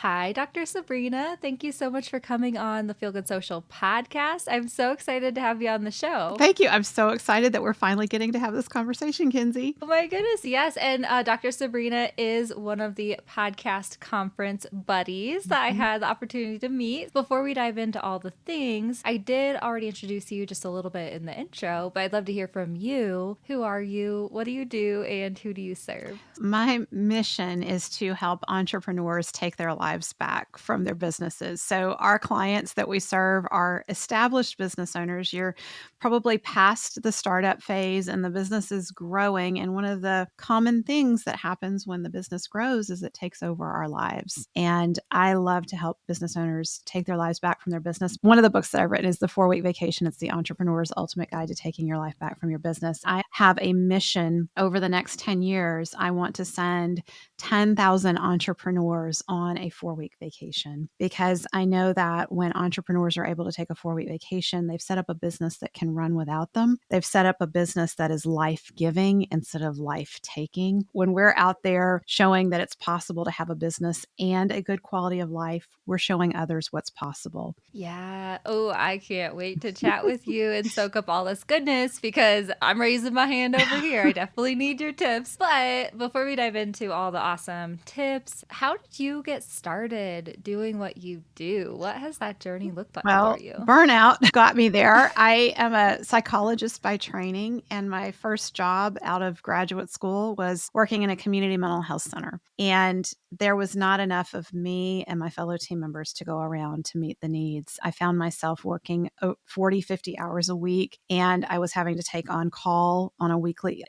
Hi, Dr. Sabrina. Thank you so much for coming on the Feel Good Social podcast. I'm so excited to have you on the show. Thank you. I'm so excited that we're finally getting to have this conversation, Kinsey. Oh my goodness, yes. And Dr. Sabrina is one of the podcast conference buddies that I Mhm. had the opportunity to meet. Before we dive into all the things, I did already introduce you just a little bit in the intro, but I'd love to hear from you. Who are you? What do you do? And who do you serve? My mission is to help entrepreneurs take their lives back from their businesses. So, our clients that we serve are established business owners. You're probably past the startup phase and the business is growing. And one of the common things that happens when the business grows is it takes over our lives. And I love to help business owners take their lives back from their business. One of the books that I've written is The 4 Week Vacation. It's the entrepreneur's ultimate guide to taking your life back from your business. I have a mission over the next 10 years. I want to send 10,000 entrepreneurs on a 4 week vacation because I know that when entrepreneurs are able to take a 4 week vacation, they've set up a business that can run without them. They've set up a business that is life giving instead of life taking. When we're out there showing that it's possible to have a business and a good quality of life, we're showing others what's possible. Yeah. Oh, I can't wait to chat with you and soak up all this goodness because I'm raising my hand over here. I definitely need your tips. But before we dive into all the awesome tips, how did you get started doing what you do? What has that journey looked like for Well, you? burnout got me there. I am a psychologist by training, and my first job out of graduate school was working in a community mental health center. And there was not enough of me and my fellow team members to go around to meet the needs. I found myself working 40, 50 hours a week, and I was having to take on call on a weekly,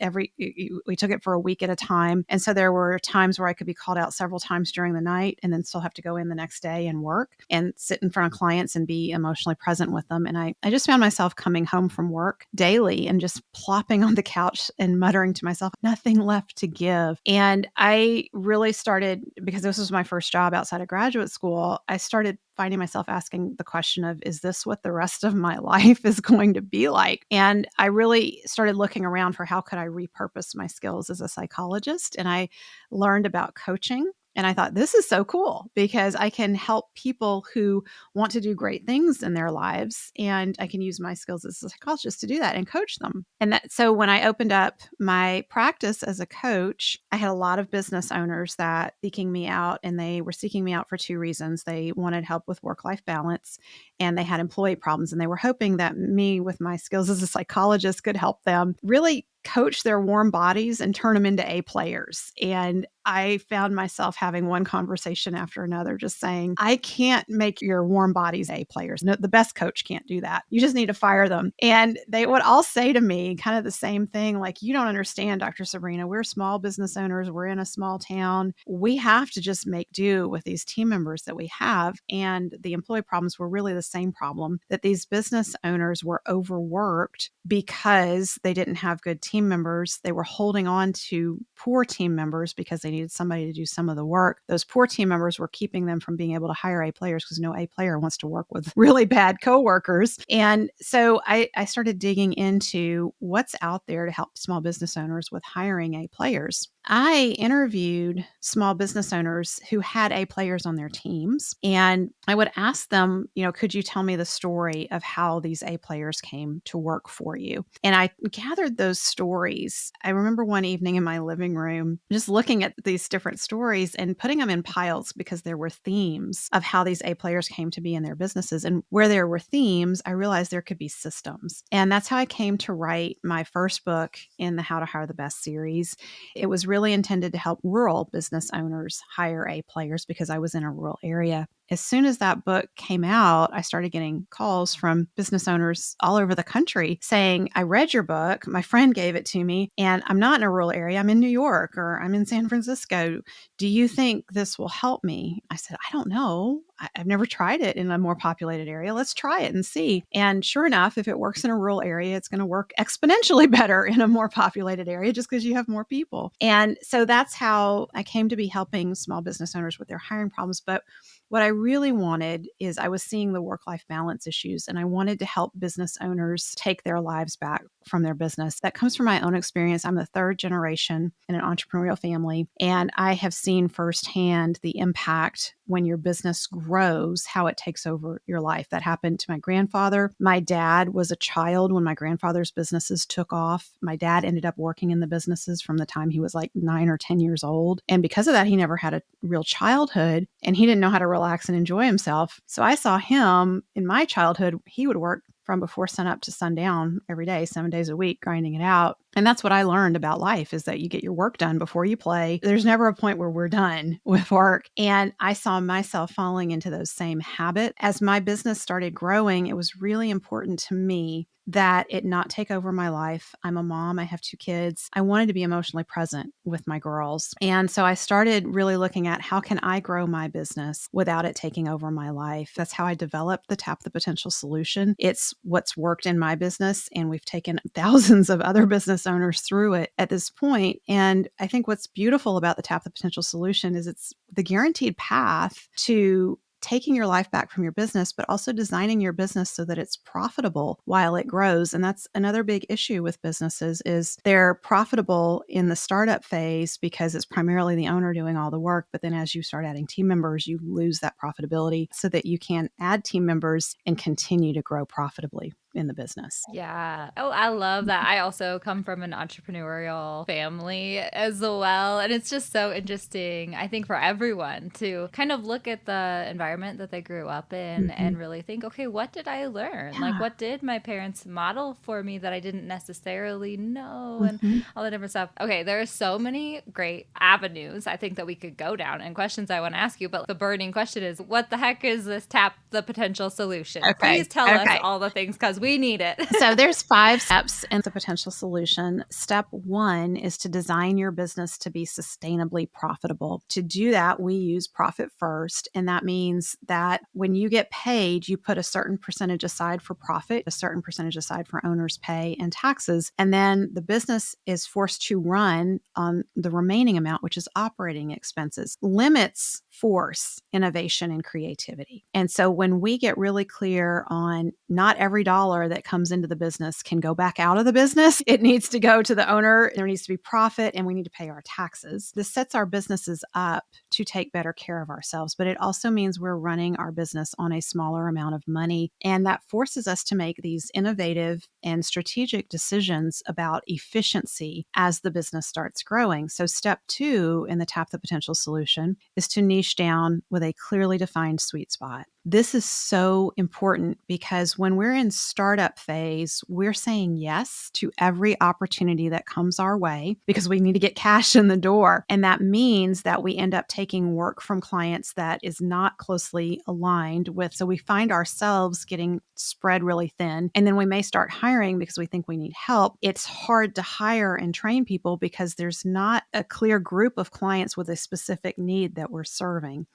we took it for a week at a time. And so there were times where I could be called out several times during the night and then still have to go in the next day and work and sit in front of clients and be emotionally present with them. And I just found myself coming home from work daily and just plopping on the couch and muttering to myself, nothing left to give. And I really started, because this was my first job outside of graduate school, I started finding myself asking the question of, is this what the rest of my life is going to be like? And I really started looking around for how could I repurpose my skills as a psychologist. And I learned about coaching. And I thought, this is so cool because I can help people who want to do great things in their lives. And I can use my skills as a psychologist to do that and coach them. So when I opened up my practice as a coach, I had a lot of business owners that seeking me out, and they were seeking me out for two reasons. They wanted help with work-life balance, and they had employee problems. And they were hoping that me, with my skills as a psychologist, could help them really coach their warm bodies and turn them into A players. And I found myself having one conversation after another, just saying, I can't make your warm bodies A players. No, the best coach can't do that. You just need to fire them. And they would all say to me kind of the same thing, like, you don't understand, Dr. Sabrina. We're small business owners. We're in a small town. We have to just make do with these team members that we have. And the employee problems were really the same problem, that these business owners were overworked because they didn't have good team members. They were holding on to poor team members because they needed somebody to do some of the work. Those poor team members were keeping them from being able to hire A players because no A player wants to work with really bad coworkers. And so I started digging into what's out there to help small business owners with hiring A players. I interviewed small business owners who had A players on their teams, and I would ask them, could you tell me the story of how these A players came to work for you? And I gathered those stories. I remember one evening in my living room, just looking at these different stories and putting them in piles because there were themes of how these A players came to be in their businesses. And where there were themes, I realized there could be systems. And that's how I came to write my first book in the How to Hire the Best series. It was really intended to help rural business owners hire A players because I was in a rural area. As soon as that book came out, I started getting calls from business owners all over the country saying, I read your book, my friend gave it to me, and I'm not in a rural area. I'm in New York or I'm in San Francisco. Do you think this will help me? I said, I don't know. I've never tried it in a more populated area. Let's try it and see. And sure enough, if it works in a rural area, it's going to work exponentially better in a more populated area just because you have more people. And so that's how I came to be helping small business owners with their hiring problems. But what I really wanted is I was seeing the work-life balance issues, and I wanted to help business owners take their lives back from their business. That comes from my own experience. I'm the third generation in an entrepreneurial family, and I have seen firsthand the impact when your business grows, how it takes over your life. That happened to my grandfather. My dad was a child when my grandfather's businesses took off. My dad ended up working in the businesses from the time he was like 9 or 10 years old. And because of that, he never had a real childhood and he didn't know how to relax and enjoy himself. So I saw him in my childhood. He would work from before sunup to sundown every day, 7 days a week, grinding it out. And that's what I learned about life, is that you get your work done before you play. There's never a point where we're done with work. And I saw myself falling into those same habits. As my business started growing, it was really important to me that it not take over my life. I'm a mom. I have 2 kids. I wanted to be emotionally present with my girls. And so I started really looking at, how can I grow my business without it taking over my life? That's how I developed the Tap the Potential solution. It's what's worked in my business, and we've taken thousands of other business owners through it at this point. And I think what's beautiful about the Tap the Potential solution is it's the guaranteed path to taking your life back from your business, but also designing your business so that it's profitable while it grows. And that's another big issue with businesses, is they're profitable in the startup phase because it's primarily the owner doing all the work. But then as you start adding team members, you lose that profitability so that you can add team members and continue to grow profitably in the business. Yeah. Oh, I love that. I also come from an entrepreneurial family as well. And it's just so interesting, I think, for everyone to kind of look at the environment that they grew up in Mhm. and really think, okay, what did I learn? Like, Yeah. what did my parents model for me that I didn't necessarily know? And Mhm. all the different stuff. Okay, there are so many great avenues I think that we could go down and questions I want to ask you. But the burning question is, what the heck is this Tap the Potential solution? Okay. Please tell us Okay. all the things because we need it. So there's 5 steps in the potential solution. Step 1 is to design your business to be sustainably profitable. To do that, we use profit first, and that means that when you get paid, you put a certain percentage aside for profit, a certain percentage aside for owner's pay and taxes, and then the business is forced to run on the remaining amount, which is operating expenses. Limits force innovation and creativity. And so when we get really clear on, not every dollar that comes into the business can go back out of the business, it needs to go to the owner. There needs to be profit, and we need to pay our taxes. This sets our businesses up to take better care of ourselves, but it also means we're running our business on a smaller amount of money. And that forces us to make these innovative and strategic decisions about efficiency as the business starts growing. So step 2 in the Tap the Potential solution is to niche down with a clearly defined sweet spot. This is so important because when we're in startup phase, we're saying yes to every opportunity that comes our way because we need to get cash in the door. And that means that we end up taking work from clients that is not closely aligned with. So we find ourselves getting spread really thin. And then we may start hiring because we think we need help. It's hard to hire and train people because there's not a clear group of clients with a specific need that we're serving.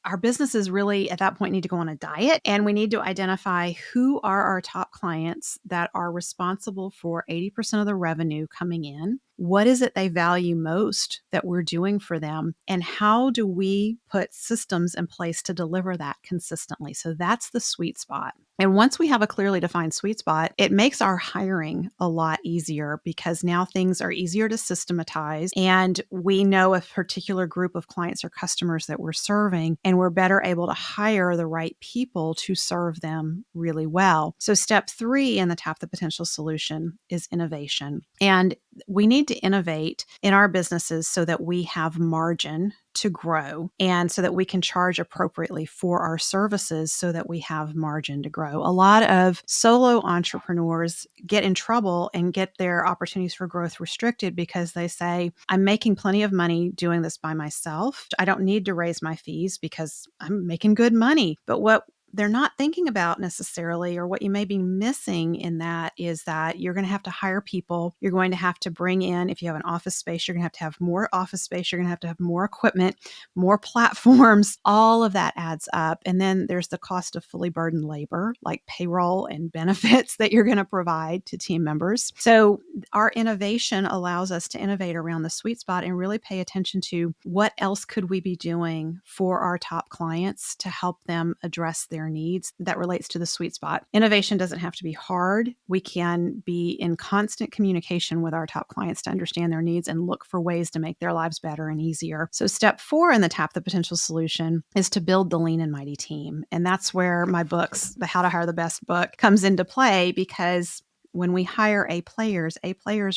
Our businesses really at that point need to go on a diet, and we need to identify who are our top clients that are responsible for 80% of the revenue coming in. What is it they value most that we're doing for them? And how do we put systems in place to deliver that consistently? So that's the sweet spot. And once we have a clearly defined sweet spot, it makes our hiring a lot easier because now things are easier to systematize, and we know a particular group of clients or customers that we're serving, and we're better able to hire the right people to serve them really well. So step 3 in the Tap the Potential solution is innovation. And we need to innovate in our businesses so that we have margin to grow and so that we can charge appropriately for our services so that we have margin to grow. A lot of solo entrepreneurs get in trouble and get their opportunities for growth restricted because they say, I'm making plenty of money doing this by myself. I don't need to raise my fees because I'm making good money. But what they're not thinking about necessarily, or what you may be missing in that, is that you're going to have to hire people. You're going to have to bring in, if you have an office space, you're going to have more office space. You're going to have more equipment, more platforms. All of that adds up. And then there's the cost of fully burdened labor, like payroll and benefits that you're going to provide to team members. So our innovation allows us to innovate around the sweet spot and really pay attention to what else could we be doing for our top clients to help them address their their needs. That relates to the sweet spot. Innovation doesn't have to be hard. We can be in constant communication with our top clients to understand their needs and look for ways to make their lives better and easier. So step 4 in the Tap the Potential solution is to build the lean and mighty team. And that's where my books, the How to Hire the Best book, comes into play, because when we hire A players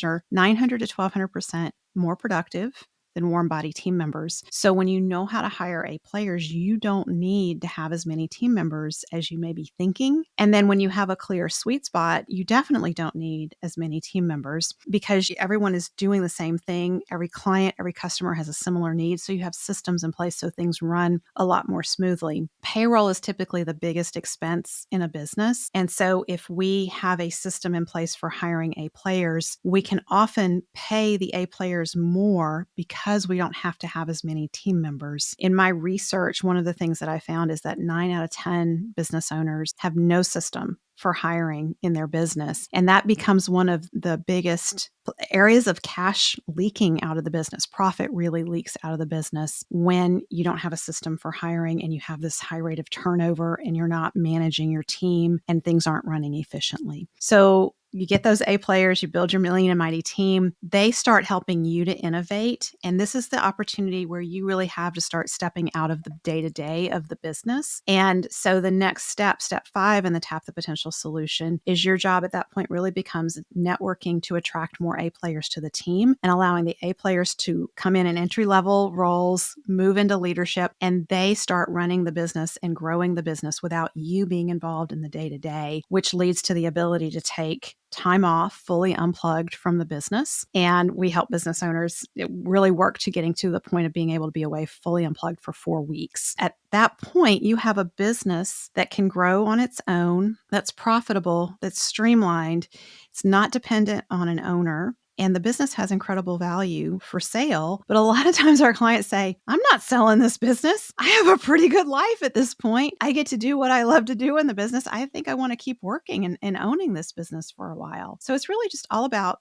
are 900 to 1200% more productive than warm body team members. So when you know how to hire A players, you don't need to have as many team members as you may be thinking. And then when you have a clear sweet spot, you definitely don't need as many team members, because everyone is doing the same thing. Every client, every customer has a similar need. So you have systems in place so things run a lot more smoothly. Payroll is typically the biggest expense in a business. And so if we have a system in place for hiring A players, we can often pay the A players more because we don't have to have as many team members. In my research, one of the things that I found is that 9 out of 10 business owners have no system for hiring in their business. And that becomes one of the biggest areas of cash leaking out of the business. Profit really leaks out of the business when you don't have a system for hiring and you have this high rate of turnover and you're not managing your team and things aren't running efficiently. So you get those A players, you build your lean and mighty team, they start helping you to innovate. And this is the opportunity where you really have to start stepping out of the day-to-day of the business. And so the next step, step 5 in the Tap the Potential solution, is your job at that point really becomes networking to attract more A players to the team and allowing the A players to come in entry-level roles, move into leadership, and they start running the business and growing the business without you being involved in the day-to-day, which leads to the ability to take time off, fully unplugged from the business. And we help business owners really work to getting to the point of being able to be away fully unplugged for 4 weeks. At that point, you have a business that can grow on its own, that's profitable, that's streamlined, it's not dependent on an owner. And the business has incredible value for sale. But a lot of times our clients say, I'm not selling this business. I have a pretty good life at this point. I get to do what I love to do in the business. I think I want to keep working and owning this business for a while. So it's really just all about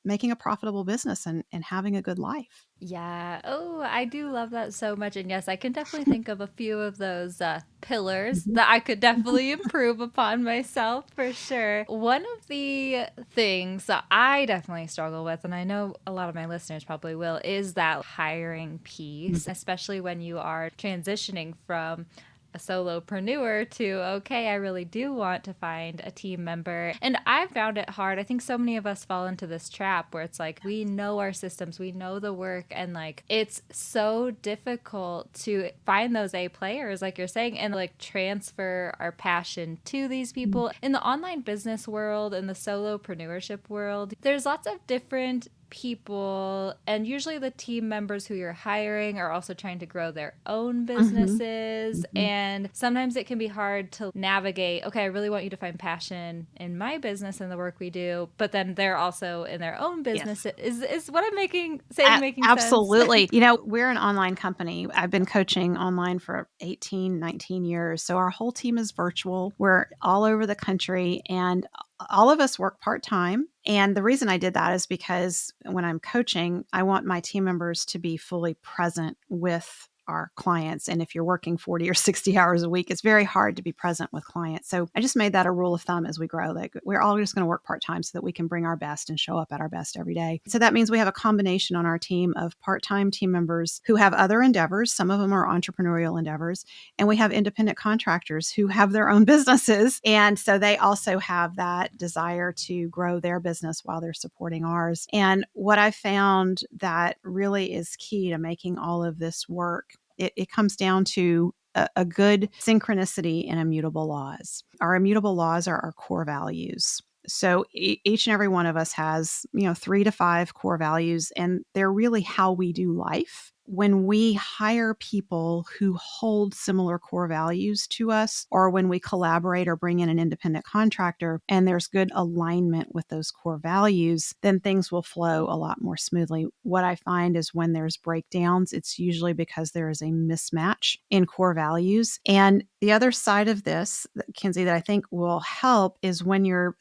making a profitable business and having a good life. Yeah. Oh, I do love that so much. And yes, I can definitely think of a few of those pillars Mhm. that I could definitely improve upon myself for sure. One of the things that I definitely struggle with, and I know a lot of my listeners probably will, is that hiring piece, especially when you are transitioning from a solopreneur to, okay, I really do want to find a team member. And I found it hard. I think so many of us fall into this trap where it's like we know our systems, we know the work, and like it's so difficult to find those A players, like you're saying, and like transfer our passion to these people. In the online business world, in the solopreneurship world, there's lots of different people, and usually the team members who you're hiring are also trying to grow their own Mhm. businesses, Mhm. and sometimes it can be hard to navigate, okay, I really want you to find passion in my business and the work we do, but then they're also in their own business. Yes. Is what I'm making sense? Absolutely. We're an online company. I've been coaching online for 18, 19 years. So our whole team is virtual. We're all over the country and all of us work part time. And the reason I did that is because when I'm coaching, I want my team members to be fully present with our clients. And if you're working 40 or 60 hours a week, it's very hard to be present with clients. So I just made that a rule of thumb as we grow. Like we're all just going to work part time so that we can bring our best and show up at our best every day. So that means we have a combination on our team of part time team members who have other endeavors. Some of them are entrepreneurial endeavors. And we have independent contractors who have their own businesses. And so they also have that desire to grow their business while they're supporting ours. And what I found that really is key to making all of this work, it comes down to a good synchronicity in immutable laws. Our immutable laws are our core values. So each and every one of us has, 3 to 5 core values, and they're really how we do life. When we hire people who hold similar core values to us, or when we collaborate or bring in an independent contractor and there's good alignment with those core values, then things will flow a lot more smoothly. What I find is when there's breakdowns, it's usually because there is a mismatch in core values. And the other side of this, Kinsey, that I think will help is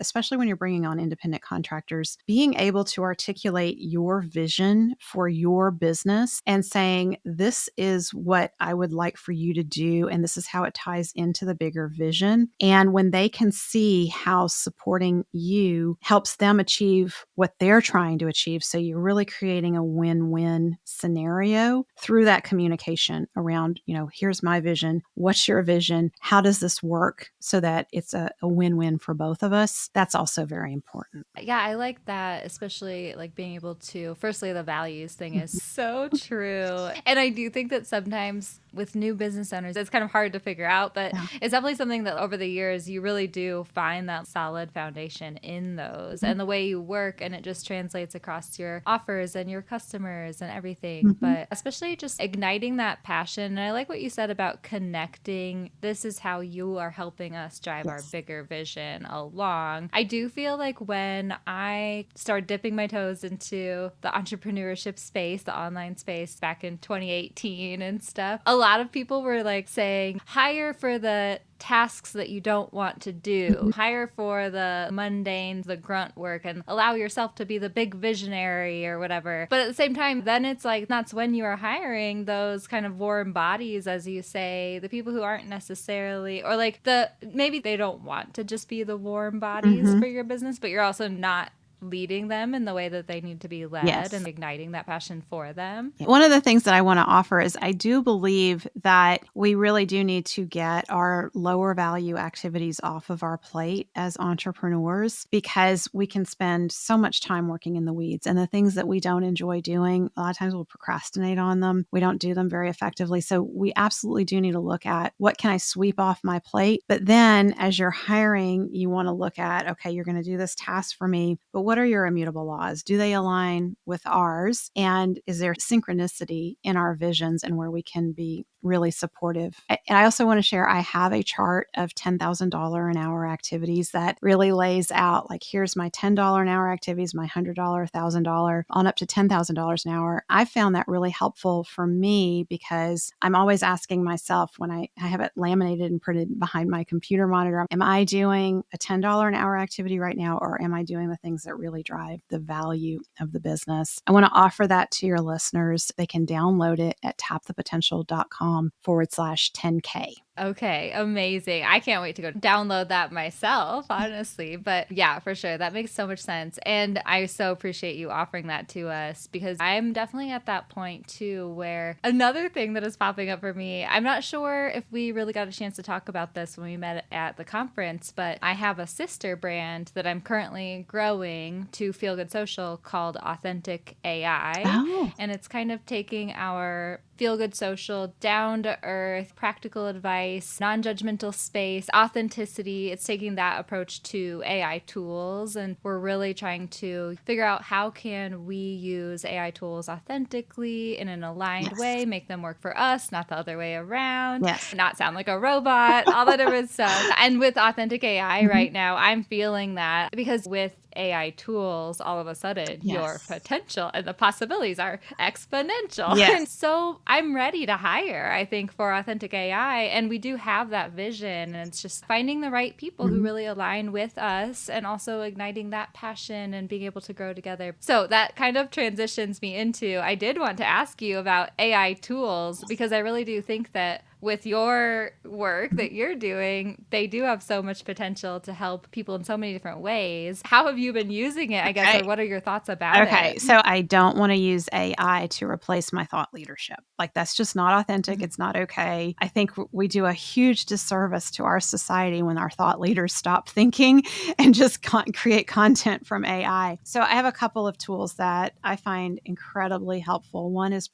especially when you're bringing on independent contractors, being able to articulate your vision for your business and saying, this is what I would like for you to do. And this is how it ties into the bigger vision. And when they can see how supporting you helps them achieve what they're trying to achieve. So you're really creating a win-win scenario through that communication around, here's my vision. What's your vision? How does this work so that it's a win-win for both of us? That's also very important. Yeah, I like that, especially like being able to, firstly, the values thing is so true. And I do think that sometimes with new business owners, it's kind of hard to figure out, but Yeah. it's definitely something that over the years, you really do find that solid foundation in those and the way you work. And it just translates across your offers and your customers and everything. Mm-hmm. But especially just igniting that passion. And I like what you said about connecting. This is how you are helping us drive our Yes. bigger vision along. I do feel like when I started dipping my toes into the entrepreneurship space, the online space back in 2018 and stuff, a lot of people were like saying, hire for the tasks that you don't want to do. Mm-hmm. Hire for the mundane, the grunt work, and allow yourself to be the big visionary or whatever. But at the same time, then it's like that's when you are hiring those kind of warm bodies, as you say, the people who aren't necessarily, or like maybe they don't want to just be the warm bodies Mm-hmm. for your business, but you're also not leading them in the way that they need to be led Yes. and igniting that passion for them. One of the things that I want to offer is I do believe that we really do need to get our lower value activities off of our plate as entrepreneurs because we can spend so much time working in the weeds and the things that we don't enjoy doing. A lot of times we'll procrastinate on them. We don't do them very effectively. So we absolutely do need to look at what can I sweep off my plate? But then as you're hiring, you want to look at, okay, you're going to do this task for me, but what are your immutable laws? Do they align with ours? And is there synchronicity in our visions and where we can be really supportive? And I also want to share, I have a chart of $10,000 an hour activities that really lays out like, here's my $10 an hour activities, my $100, $1,000 on up to $10,000 an hour. I found that really helpful for me because I'm always asking myself when I have it laminated and printed behind my computer monitor, am I doing a $10 an hour activity right now, or am I doing the things that really drive the value of the business? I want to offer that to your listeners. They can download it at tapthepotential.com/10K. Okay, amazing. I can't wait to go download that myself, honestly. But yeah, for sure. That makes so much sense. And I so appreciate you offering that to us because I'm definitely at that point too, where another thing that is popping up for me, I'm not sure if we really got a chance to talk about this when we met at the conference, but I have a sister brand that I'm currently growing to Feel Good Social called Authentic AI. Oh, And it's kind of taking our Feel Good Social, down to earth, practical advice, non judgmental space, authenticity. It's taking that approach to AI tools. And we're really trying to figure out how can we use AI tools authentically in an aligned yes. way, make them work for us, not the other way around, Yes. not sound like a robot, all that different stuff. And with Authentic AI Mhm. right now, I'm feeling that because with AI tools, all of a sudden your Yes. potential and the possibilities are exponential. Yes. And so I'm ready to hire, I think, for Authentic AI. And we do have that vision. And it's just finding the right people who Mhm. really align with us and also igniting that passion and being able to grow together. So that kind of transitions me into I did want to ask you about AI tools because I really do think that with your work Mhm. that you're doing, they do have so much potential to help people in so many different ways. How have you been using it, I guess, Okay. or what are your thoughts about Okay, it? so I don't wanna use AI to replace my thought leadership. Like, that's just not authentic, it's not okay. I think we do a huge disservice to our society when our thought leaders stop thinking and just create content from AI. So I have a couple of tools that I find incredibly helpful. One is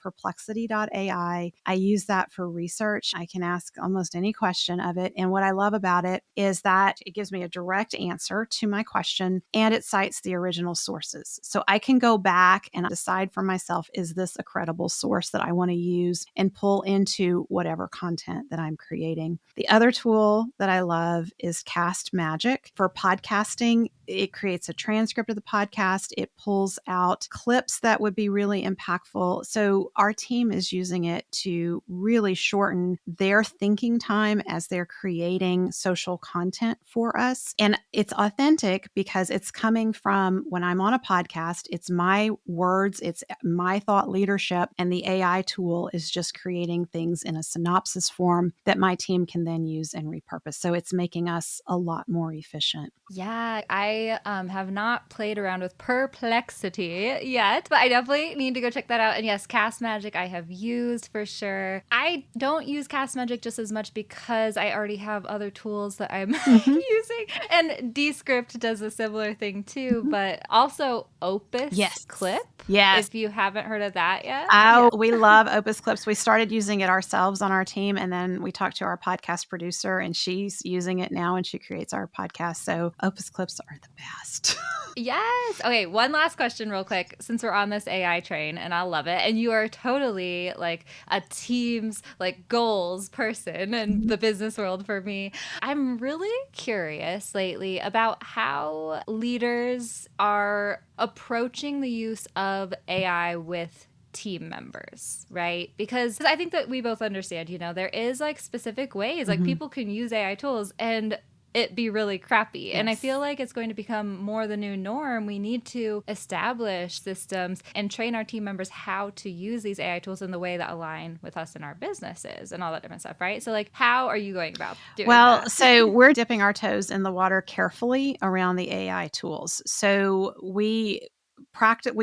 perplexity.ai. I use that for research. I can ask almost any question of it, and what I love about it is that it gives me a direct answer to my question, and it cites the original sources. So I can go back and decide for myself, is this a credible source that I want to use and pull into whatever content that I'm creating? The other tool that I love is Cast Magic. For podcasting, It creates a transcript of the podcast. It pulls out clips that would be really impactful. So our team is using it to really shorten their thinking time as they're creating social content for us. And it's authentic because it's coming from when I'm on a podcast, it's my words, it's my thought leadership, and the AI tool is just creating things in a synopsis form that my team can then use and repurpose. So it's making us a lot more efficient. Yeah, I have not played around with Perplexity yet, but I definitely need to go check that out. And yes, Cast Magic I have used for sure. I don't use Cast Magic just as much because I already have other tools that I'm Mhm. using. And Descript does a similar thing too, Mhm. but also Opus Yes. Clip, Yes. if you haven't heard of that yet. Yeah. Oh, we love Opus Clips. We started using it ourselves on our team, and then we talked to our podcast producer, and she's using it now, and she creates our podcast. So Opus Clips are the best. Yes. Okay, one last question, real quick, since we're on this AI train, and I love it. And you are totally like a team's like goals person in Mhm. the business world for me. I'm really curious lately about how leaders are approaching the use of AI with team members, right? Because I think that we both understand, there is like specific ways like Mhm. people can use AI tools and it be really crappy. And I feel Yes. like it's going to become more the new norm. We need to establish systems and train our team members how to use these AI tools in the way that align with us and our businesses and all that different stuff, right? So, like, how are you going about doing Well, that? so we're dipping our toes in the water carefully around the AI tools. So we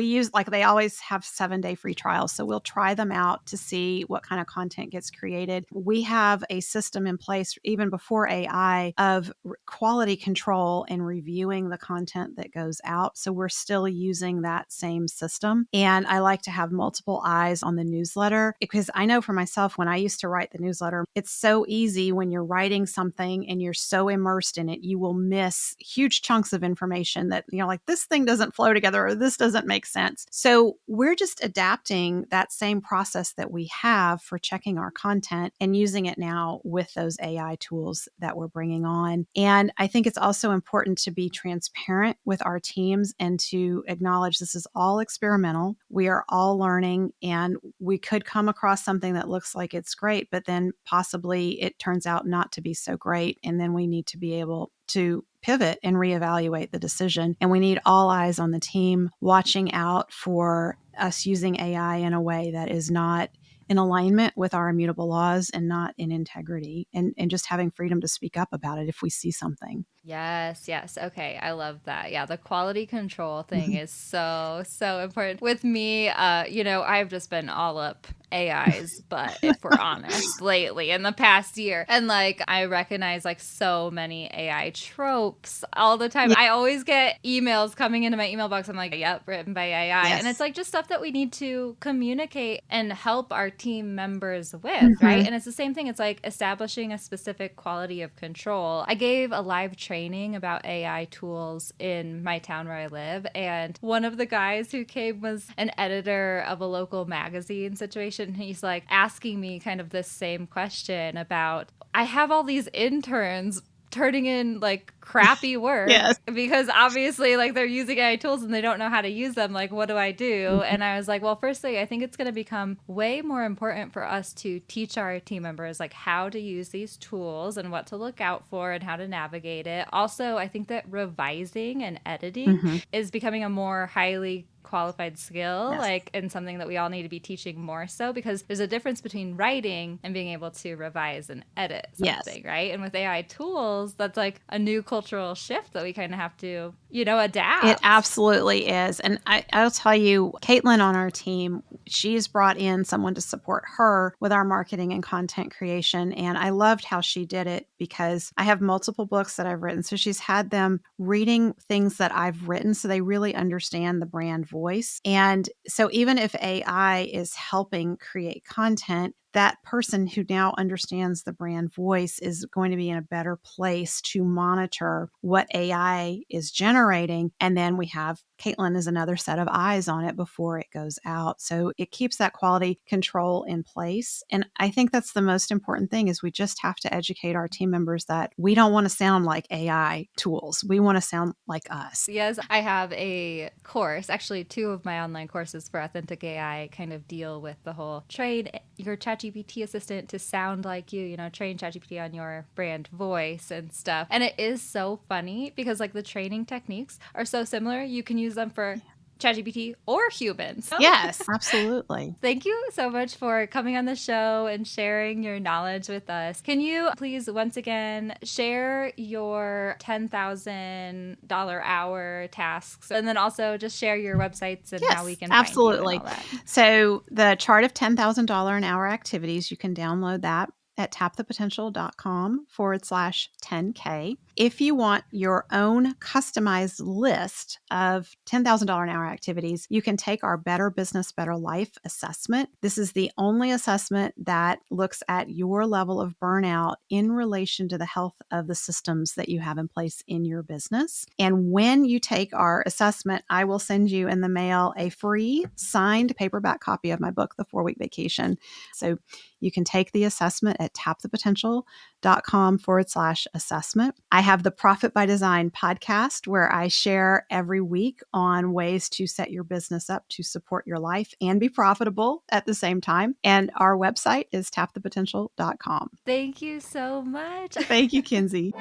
use, like, they always have 7-day free trials. So we'll try them out to see what kind of content gets created. We have a system in place even before AI of quality control and reviewing the content that goes out. So we're still using that same system. And I like to have multiple eyes on the newsletter because I know for myself, when I used to write the newsletter, it's so easy when you're writing something and you're so immersed in it, you will miss huge chunks of information that, like, this thing doesn't flow together or this doesn't make sense. So we're just adapting that same process that we have for checking our content and using it now with those AI tools that we're bringing on. And I think it's also important to be transparent with our teams and to acknowledge this is all experimental. We are all learning, and we could come across something that looks like it's great, but then possibly it turns out not to be so great. And then we need to be able to pivot and reevaluate the decision. And we need all eyes on the team watching out for us using AI in a way that is not in alignment with our immutable laws and not in integrity, and just having freedom to speak up about it if we see something. Yes, yes. Okay, I love that. Yeah, the quality control thing Mhm. is so, so important. With me, I've just been all up AI's but if we're honest, lately in the past year. And like I recognize like so many AI tropes all the time. Yeah. I always get emails coming into my email box. I'm like, yep, written by AI. And it's Yes. like just stuff that we need to communicate and help our team members with, right? Mhm. And it's the same thing. It's like establishing a specific quality of control. I gave a live training about AI tools in my town where I live. And one of the guys who came was an editor of a local magazine situation. He's like asking me kind of this same question about I have all these interns turning in like crappy work Yes. because obviously like they're using AI tools and they don't know how to use them. Like, what do I do? Mhm. And I was like, well, firstly, I think it's going to become way more important for us to teach our team members like how to use these tools and what to look out for and how to navigate it. Also, I think that revising and editing Mhm. is becoming a more highly qualified skill, Yes. like, and something that we all need to be teaching more so because there's a difference between writing and being able to revise and edit Yes. something, right? And with AI tools, that's like a new cultural shift that we kind of have to, It adapt. absolutely is. And I'll tell you, Caitlin on our team, she's brought in someone to support her with our marketing and content creation. And I loved how she did it because I have multiple books that I've written. So she's had them reading things that I've written so they really understand the brand voice. And so even if AI is helping create content, that person who now understands the brand voice is going to be in a better place to monitor what AI is generating. And then we have Caitlin as another set of eyes on it before it goes out. So it keeps that quality control in place. And I think that's the most important thing is we just have to educate our team members that we don't want to sound like AI tools. We want to sound like us. Yes, I have a course. Actually, two of my online courses for Authentic AI kind of deal with the whole train your ChatGPT assistant to sound like you, train ChatGPT on your brand voice and stuff. And it is so funny because like the training techniques are so similar. You can use them for ChatGPT or humans. Yes, absolutely. Thank you so much for coming on the show and sharing your knowledge with us. Can you please once again share your $10,000 hour tasks and then also just share your websites and how we Yes, can find you and absolutely. all that? So the chart of $10,000 an hour activities, you can download that at tapthepotential.com/10K. If you want your own customized list of $10,000 an hour activities, you can take our Better Business, Better Life assessment. This is the only assessment that looks at your level of burnout in relation to the health of the systems that you have in place in your business. And when you take our assessment, I will send you in the mail a free signed paperback copy of my book, The 4-Week Vacation. So you can take the assessment at tapthepotential.com/assessment. I have the Profit by Design podcast where I share every week on ways to set your business up to support your life and be profitable at the same time. And our website is tapthepotential.com. Thank you so much. Thank you, Kinsey.